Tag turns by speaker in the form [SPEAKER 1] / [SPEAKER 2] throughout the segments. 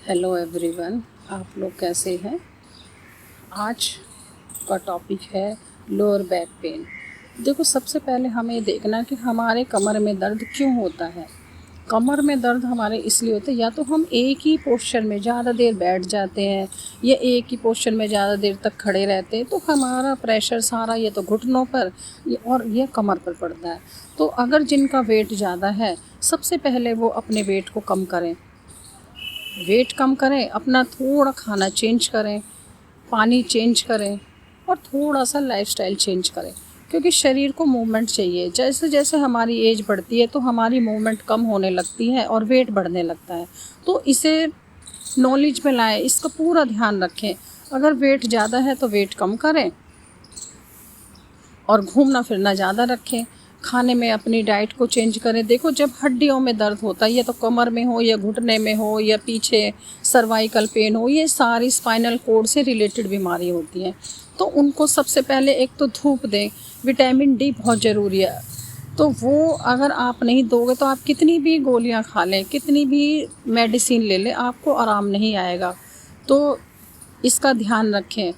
[SPEAKER 1] Hello everyone, आप लोग कैसे हैं। आज का टॉपिक है लोअर बैक पेन। देखो, सबसे पहले हमें देखना कि हमारे कमर में दर्द क्यों होता है। कमर में दर्द हमारे इसलिए होता है, या तो हम एक ही पोस्चर में ज़्यादा देर बैठ जाते हैं या एक ही पोस्चर में ज़्यादा देर तक खड़े रहते हैं, तो हमारा प्रेशर सारा ये तो घुटनों पर और ये कमर पर पड़ता है। तो अगर जिनका वेट ज़्यादा है, सबसे पहले वो अपने वेट को कम करें, वेट कम करें, अपना थोड़ा खाना चेंज करें, पानी चेंज करें और थोड़ा सा लाइफस्टाइल चेंज करें, क्योंकि शरीर को मूवमेंट चाहिए। जैसे जैसे हमारी एज बढ़ती है तो हमारी मूवमेंट कम होने लगती है और वेट बढ़ने लगता है। तो इसे नॉलेज में लाएं, इसका पूरा ध्यान रखें। अगर वेट ज़्यादा है तो वेट कम करें और घूमना फिरना ज़्यादा रखें। खाने में अपनी डाइट को चेंज करें। देखो, जब हड्डियों में दर्द होता है, या तो कमर में हो या घुटने में हो या पीछे सर्वाइकल पेन हो, ये सारी स्पाइनल कोड से रिलेटेड बीमारी होती हैं। तो उनको सबसे पहले एक तो धूप दें। विटामिन डी बहुत ज़रूरी है, तो वो अगर आप नहीं दोगे तो आप कितनी भी गोलियां खा लें, कितनी भी मेडिसिन ले लें, आपको आराम नहीं आएगा। तो इसका ध्यान रखें।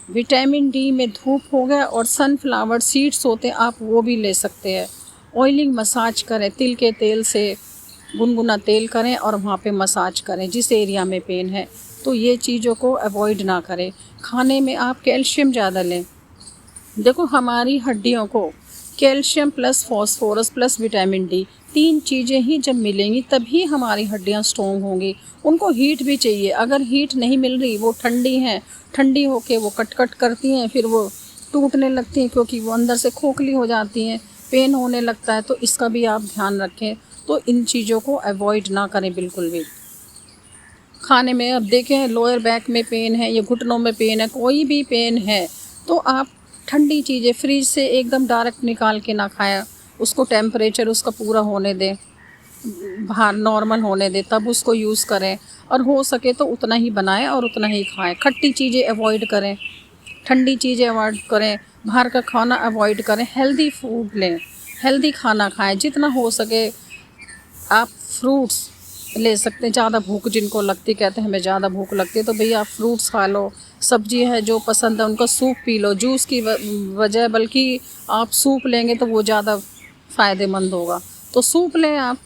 [SPEAKER 1] विटामिन डी में धूप हो गया, और सनफ्लावर सीड्स होते हैं, आप वो भी ले सकते हैं। ऑयलिंग मसाज करें, तिल के तेल से गुनगुना तेल करें और वहाँ पे मसाज करें जिस एरिया में पेन है। तो ये चीज़ों को अवॉइड ना करें। खाने में आप कैल्शियम ज़्यादा लें। देखो, हमारी हड्डियों को calcium plus phosphorus plus vitamin D, तीन चीज़ें ही जब मिलेंगी तभी हमारी हड्डियां स्ट्रॉन्ग होंगी। उनको हीट भी चाहिए। अगर हीट नहीं मिल रही, वो ठंडी हैं, ठंडी होके वो कट करती हैं, फिर वो टूटने लगती हैं क्योंकि वो अंदर से खोखली हो जाती हैं, पेन होने लगता है। तो इसका भी आप ध्यान रखें। तो इन चीज़ों को अवॉइड ना करें बिल्कुल भी। खाने में अब देखें, लोअर बैक में पेन है या घुटनों में पेन है, कोई भी पेन है, तो आप ठंडी चीज़ें फ्रिज से एकदम डायरेक्ट निकाल के ना खाएं। उसको टेम्परेचर उसका पूरा होने दें, बाहर नॉर्मल होने दें, तब उसको यूज़ करें। और हो सके तो उतना ही बनाएं और उतना ही खाएं। खट्टी चीज़ें अवॉइड करें, ठंडी चीज़ें अवॉइड करें, बाहर का खाना अवॉइड करें। हेल्दी फूड लें, हेल्दी खाना खाएं। जितना हो सके आप फ्रूट्स ले सकते हैं। ज़्यादा भूख जिनको लगती, कहते हैं हमें ज़्यादा भूख लगती है, तो भैया आप फ्रूट्स खा लो। सब्जी है जो पसंद है उनका सूप पी लो, जूस की बजाय, बल्कि आप सूप लेंगे तो वो ज़्यादा फ़ायदेमंद होगा। तो सूप लें आप।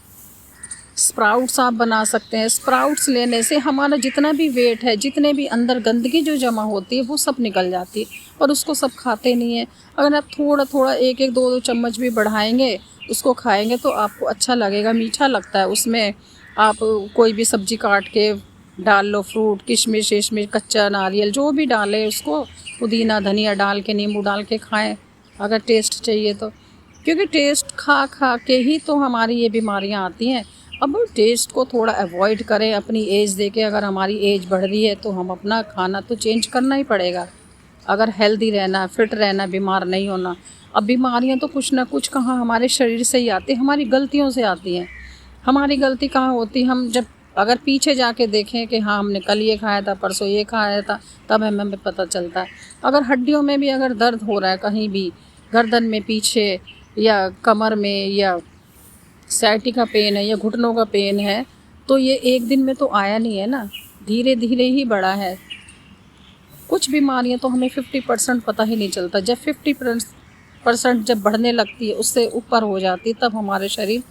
[SPEAKER 1] स्प्राउट्स आप बना सकते हैं। स्प्राउट्स लेने से हमारा जितना भी वेट है, जितने भी अंदर गंदगी जो जमा होती है, वो सब निकल जाती है, पर उसको सब खाते नहीं है। अगर आप थोड़ा थोड़ा एक एक दो दो चम्मच भी बढ़ाएंगे, उसको खाएंगे, तो आपको अच्छा लगेगा, मीठा लगता है। उसमें आप कोई भी सब्जी काट के डाल लो, फ्रूट, किशमिश विशमिश, कच्चा नारियल, जो भी डालें उसको, पुदीना धनिया डाल के, नींबू डाल के खाएं अगर टेस्ट चाहिए तो। क्योंकि टेस्ट खा खा के ही तो हमारी ये बीमारियां आती हैं। अब टेस्ट को थोड़ा अवॉइड करें अपनी एज देके। अगर हमारी एज बढ़ रही है तो हम अपना खाना तो चेंज करना ही पड़ेगा, अगर हेल्दी रहना, फिट रहना, बीमार नहीं होना। अब बीमारियां तो कुछ ना कुछ कहाँ हमारे शरीर से ही आती, हमारी गलतियों से आती हैं। हमारी गलती कहाँ होती, हम जब अगर पीछे जाके देखें कि हाँ हमने कल ये खाया था, परसों ये खाया था, तब हमें पता चलता है। अगर हड्डियों में भी अगर दर्द हो रहा है, कहीं भी गर्दन में पीछे या कमर में या सैटी पेन है या घुटनों का पेन है, तो ये एक दिन में तो आया नहीं है ना, धीरे धीरे ही बढ़ा है। कुछ बीमारियां तो हमें 50% पता ही नहीं चलता। जब 50% जब बढ़ने लगती है, उससे ऊपर हो जाती है, तब हमारे शरीर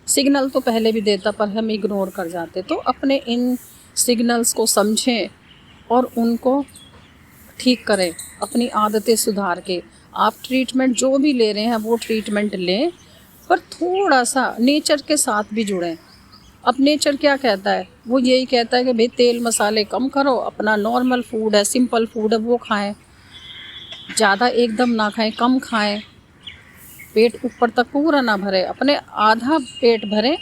[SPEAKER 1] सिग्नल तो पहले भी देता, पर हम इग्नोर कर जाते। तो अपने इन सिग्नल्स को समझें और उनको ठीक करें, अपनी आदतें सुधार के। आप ट्रीटमेंट जो भी ले रहे हैं वो ट्रीटमेंट लें, पर थोड़ा सा नेचर के साथ भी जुड़ें। अब नेचर क्या कहता है, वो यही कहता है कि भाई तेल मसाले कम करो, अपना नॉर्मल फूड है, सिंपल फूड है, वो खाएं। ज़्यादा एकदम ना खाएं, कम खाएं। पेट ऊपर तक पूरा ना भरे, अपने आधा पेट भरें,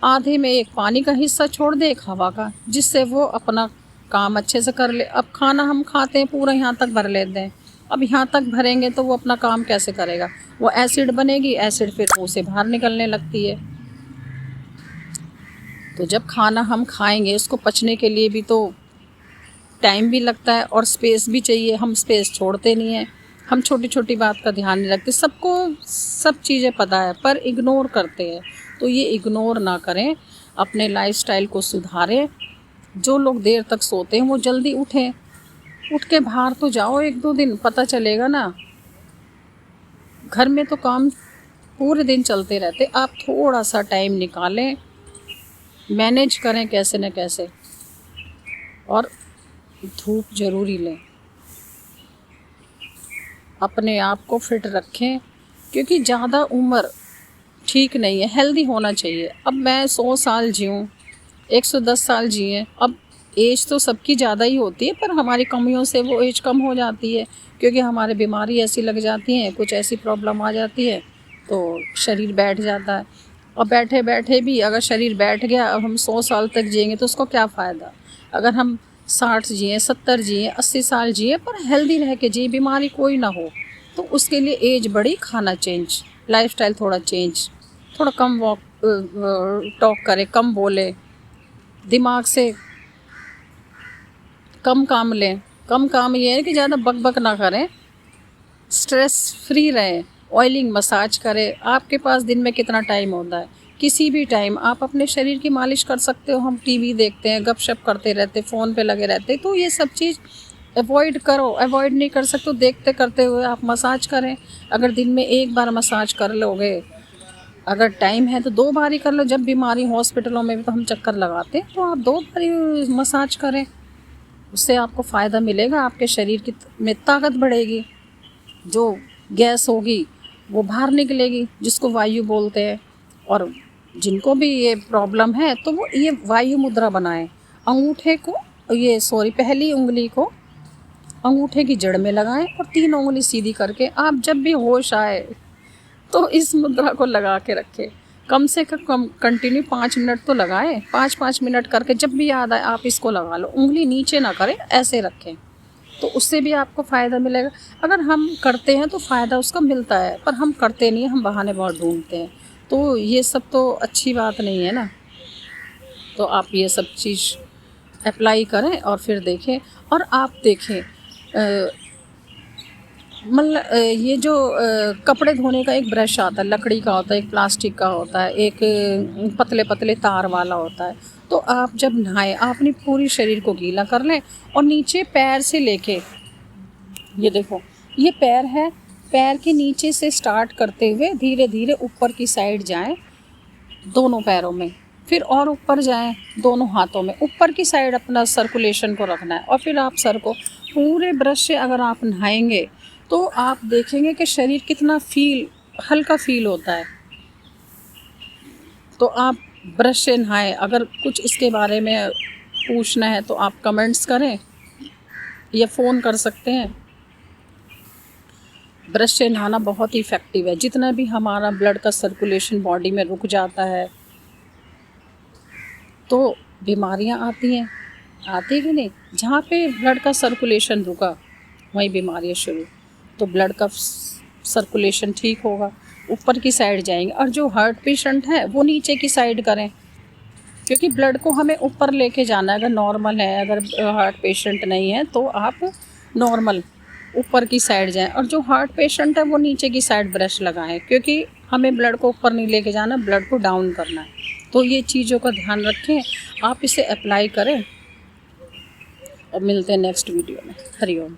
[SPEAKER 1] आधे में एक पानी का हिस्सा छोड़ दे, एक हवा का, जिससे वो अपना काम अच्छे से कर ले। अब खाना हम खाते हैं पूरा यहाँ तक भर लेते हैं, अब यहाँ तक भरेंगे तो वो अपना काम कैसे करेगा। वो एसिड बनेगी, एसिड फिर मुँह से बाहर निकलने लगती है। तो जब खाना हम खाएंगे, उसको पचने के लिए भी तो टाइम भी लगता है और स्पेस भी चाहिए। हम स्पेस छोड़ते नहीं हैं, हम छोटी छोटी बात का ध्यान नहीं रखते। सबको सब चीज़ें पता है पर इग्नोर करते हैं। तो ये इग्नोर ना करें, अपने लाइफस्टाइल को सुधारें, जो लोग देर तक सोते हैं वो जल्दी उठें, उठ के बाहर तो जाओ 1-2 दिन, पता चलेगा ना। घर में तो काम पूरे दिन चलते रहते, आप थोड़ा सा टाइम निकालें, मैनेज करें कैसे न कैसे, और धूप ज़रूरी लें, अपने आप को फिट रखें, क्योंकि ज़्यादा उम्र ठीक नहीं है, हेल्दी होना चाहिए। अब मैं 100 साल जीऊँ, 110 साल जिए, अब एज तो सबकी ज़्यादा ही होती है, पर हमारी कमियों से वो एज कम हो जाती है, क्योंकि हमारे बीमारी ऐसी लग जाती हैं, कुछ ऐसी प्रॉब्लम आ जाती है तो शरीर बैठ जाता है। और बैठे बैठे भी अगर शरीर बैठ गया, अब हम 100 साल तक जिएंगे तो उसको क्या फ़ायदा। अगर हम 60 जिए, 70 जिए, 80 साल जिए, पर हेल्दी रह के जिए, बीमारी कोई ना हो, तो उसके लिए एज बड़ी, खाना चेंज, लाइफस्टाइल थोड़ा चेंज, थोड़ा कम वॉक टॉक करें, कम बोले, दिमाग से कम काम लें। कम काम ये है कि ज़्यादा बक बक ना करें, स्ट्रेस फ्री रहें, ऑयलिंग मसाज करें। आपके पास दिन में कितना टाइम होता है, किसी भी टाइम आप अपने शरीर की मालिश कर सकते हो। हम टीवी देखते हैं, गपशप करते रहते, फ़ोन पे लगे रहते, तो ये सब चीज़ अवॉइड करो। अवॉइड नहीं कर सकते तो देखते करते हुए आप मसाज करें। अगर दिन में 1 बार मसाज कर लोगे, अगर टाइम है तो 2 बार ही कर लो। जब बीमारी, हॉस्पिटलों में भी तो हम चक्कर लगाते हैं, तो आप 2 बार ही मसाज करें, उससे आपको फ़ायदा मिलेगा, आपके शरीर की में ताकत बढ़ेगी, जो गैस होगी वो बाहर निकलेगी, जिसको वायु बोलते हैं। और जिनको भी ये प्रॉब्लम है तो वो ये वायु मुद्रा बनाएं। अंगूठे को पहली उंगली को अंगूठे की जड़ में लगाएं और 3 उंगली सीधी करके आप जब भी होश आए तो इस मुद्रा को लगा के रखें। कम से कम कंटिन्यू 5 मिनट तो लगाएं। 5-5 मिनट करके जब भी याद आए आप इसको लगा लो। उंगली नीचे ना करें, ऐसे रखें, तो उससे भी आपको फ़ायदा मिलेगा। अगर हम करते हैं तो फ़ायदा उसका मिलता है, पर हम करते नहीं हैं, हम बहाने बहुत ढूंढते हैं, तो ये सब तो अच्छी बात नहीं है ना। तो आप ये सब चीज़ अप्लाई करें और फिर देखें। और आप देखें मतलब ये जो कपड़े धोने का एक ब्रश आता है, लकड़ी का होता है, एक प्लास्टिक का होता है, एक पतले पतले तार वाला होता है, तो आप जब नहाएं आप अपनी पूरी शरीर को गीला कर लें और नीचे पैर से लेके, ये देखो ये पैर है, पैर के नीचे से स्टार्ट करते हुए धीरे धीरे ऊपर की साइड जाएं दोनों पैरों में, फिर और ऊपर जाएं दोनों हाथों में, ऊपर की साइड अपना सर्कुलेशन को रखना है। और फिर आप सर को पूरे ब्रश से अगर आप नहाएंगे तो आप देखेंगे कि शरीर कितना हल्का फील होता है। तो आप ब्रश से नहाएं। अगर कुछ इसके बारे में पूछना है तो आप कमेंट्स करें या फ़ोन कर सकते हैं। ब्रश से नहाना बहुत ही इफ़ेक्टिव है। जितना भी हमारा ब्लड का सर्कुलेशन बॉडी में रुक जाता है तो बीमारियां आती हैं, आती कि नहीं। जहाँ पे ब्लड का सर्कुलेशन रुका वहीं बीमारियां शुरू। तो ब्लड का सर्कुलेशन ठीक होगा, ऊपर की साइड जाएंगे। और जो हार्ट पेशेंट है वो नीचे की साइड करें, क्योंकि ब्लड को हमें ऊपर लेके जाना है। अगर नॉर्मल है, अगर हार्ट पेशेंट नहीं है तो आप नॉर्मल ऊपर की साइड जाएं। और जो हार्ट पेशेंट है वो नीचे की साइड ब्रश लगाएं, क्योंकि हमें ब्लड को ऊपर नहीं लेके जाना, ब्लड को डाउन करना है। तो ये चीज़ों का ध्यान रखें, आप इसे अप्लाई करें। और मिलते हैं नेक्स्ट वीडियो में। हरिओम।